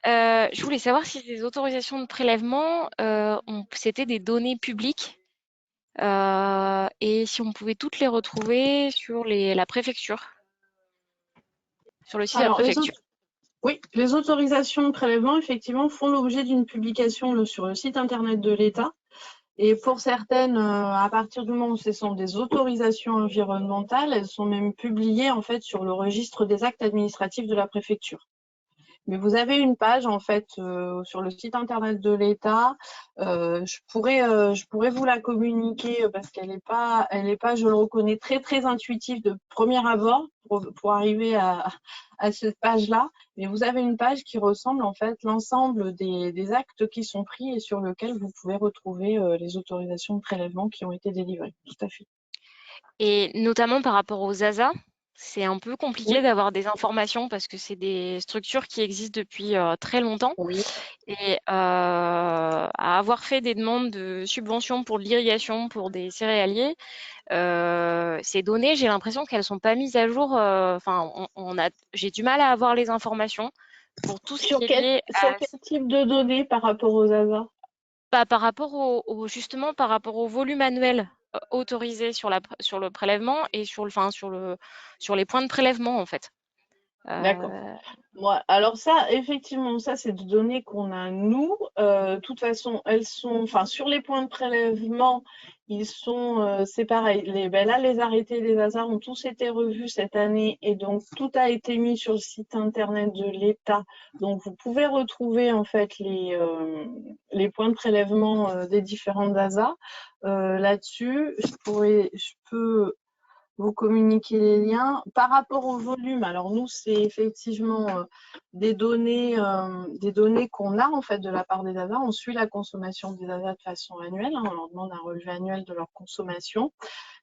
Je voulais savoir si ces autorisations de prélèvement, c'était des données publiques, et si on pouvait toutes les retrouver sur la préfecture, sur le site de la Alors, préfecture. oui, les autorisations de prélèvement, effectivement, font l'objet d'une publication sur le site internet de l'État. Et pour certaines, à partir du moment où ce sont des autorisations environnementales, elles sont même publiées en fait sur le registre des actes administratifs de la préfecture. Mais vous avez une page en fait sur le site internet de l'État. Je pourrais vous la communiquer parce qu'elle est pas, je le reconnais, très très intuitive de premier abord pour arriver à cette page-là. Mais vous avez une page qui ressemble en fait l'ensemble des actes qui sont pris et sur lequel vous pouvez retrouver les autorisations de prélèvement qui ont été délivrées. Tout à fait. Et notamment par rapport aux ASA, c'est un peu compliqué Oui, d'avoir des informations parce que c'est des structures qui existent depuis très longtemps. oui. Et à avoir fait des demandes de subventions pour de l'irrigation pour des céréaliers, ces données, j'ai l'impression qu'elles sont pas mises à jour. Enfin, j'ai du mal à avoir les informations pour tout ce qui est lié Sur quel type de données par rapport aux ASA? par rapport justement par rapport au volume annuel autorisé sur le prélèvement et sur les points de prélèvement en fait. D'accord. Euh, Moi, alors ça, effectivement, ça, c'est des données qu'on a nous. De toute façon, elles sont, enfin, sur les points de prélèvement, ils sont, c'est pareil. Là, les arrêtés des hasards ont tous été revus cette année et donc tout a été mis sur le site internet de l'État. Donc, vous pouvez retrouver en fait les points de prélèvement des différentes ASA. Là-dessus, je peux vous communiquer les liens. Par rapport au volume, alors nous, c'est effectivement des données qu'on a en fait de la part des ASA. On suit la consommation des ASA de façon annuelle. On leur demande un relevé annuel de leur consommation.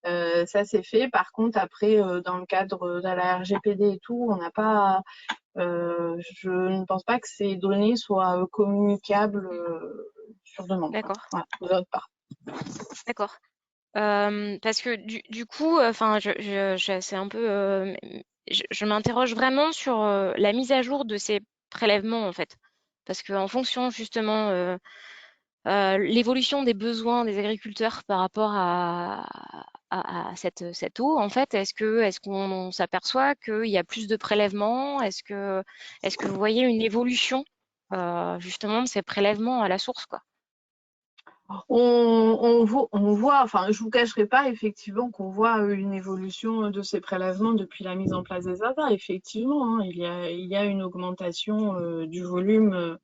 Ça, c'est fait. Par contre, après, dans le cadre de la RGPD et tout, on n'a pas. Je ne pense pas que ces données soient communicables sur demande. d'accord, Voilà, de notre part. d'accord. Parce que du coup, enfin, c'est un peu, je m'interroge vraiment sur la mise à jour de ces prélèvements en fait, parce qu'en fonction justement l'évolution des besoins des agriculteurs par rapport à cette eau, en fait, est-ce qu'on s'aperçoit qu'il y a plus de prélèvements? Est-ce que vous voyez une évolution justement de ces prélèvements à la source, quoi? On voit, enfin, je vous cacherai pas effectivement qu'on voit une évolution de ces prélèvements depuis la mise en place des ASA. Effectivement, hein, il y a une augmentation du volume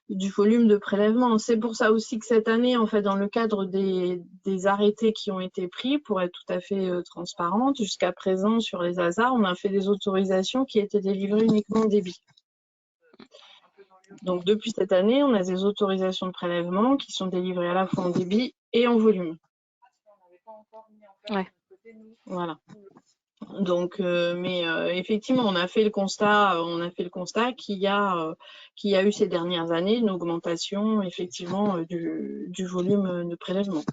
de prélèvement. C'est pour ça aussi que cette année, en fait, dans le cadre des arrêtés qui ont été pris, pour être tout à fait transparente, jusqu'à présent sur les ASA, on a fait des autorisations qui étaient délivrées uniquement en débit. Donc depuis cette année, on a des autorisations de prélèvement qui sont délivrées à la fois en débit et en volume. Ouais, Voilà. Donc, effectivement, on a fait le constat qu'il y a eu ces dernières années une augmentation effectivement du volume de prélèvement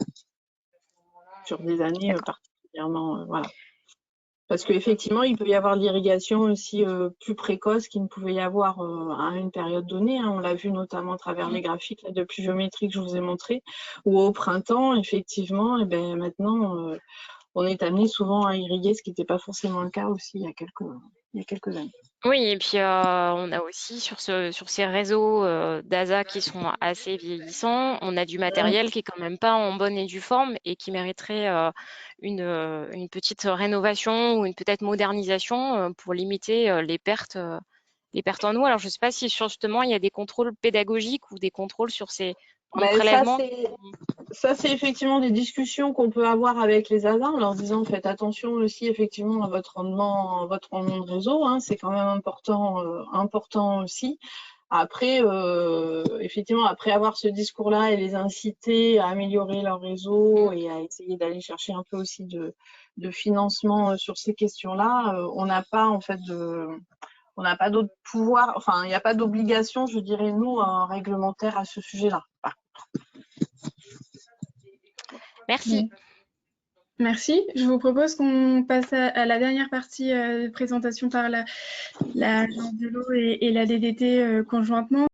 sur des années d'accord. particulièrement, voilà. Parce qu'effectivement, il peut y avoir de l'irrigation aussi plus précoce qu'il ne pouvait y avoir à une période donnée, hein. On l'a vu notamment à travers les graphiques là, de pluviométrie que je vous ai montré, où au printemps, effectivement, et ben, maintenant, on est amené souvent à irriguer, ce qui n'était pas forcément le cas aussi il y a quelques années. Oui, et puis on a aussi sur ces réseaux d'ASA qui sont assez vieillissants, on a du matériel qui est quand même pas en bonne et due forme et qui mériterait une petite rénovation ou une peut-être modernisation pour limiter les pertes en eau. Alors je ne sais pas si justement il y a des contrôles pédagogiques ou des contrôles sur ces points de Ben, prélèvement. ça, c'est effectivement des discussions qu'on peut avoir avec les ASA en leur disant faites attention aussi effectivement à votre rendement de réseau, hein, c'est quand même important aussi. Après, effectivement, après avoir ce discours-là et les inciter à améliorer leur réseau et à essayer d'aller chercher un peu aussi de financement sur ces questions-là, on n'a pas d'autre pouvoir, enfin, il n'y a pas d'obligation, je dirais, nous, réglementaire à ce sujet-là. Merci. Bon. Merci. Je vous propose qu'on passe à la dernière partie de présentation par l'Agence de l'eau et la DDT conjointement.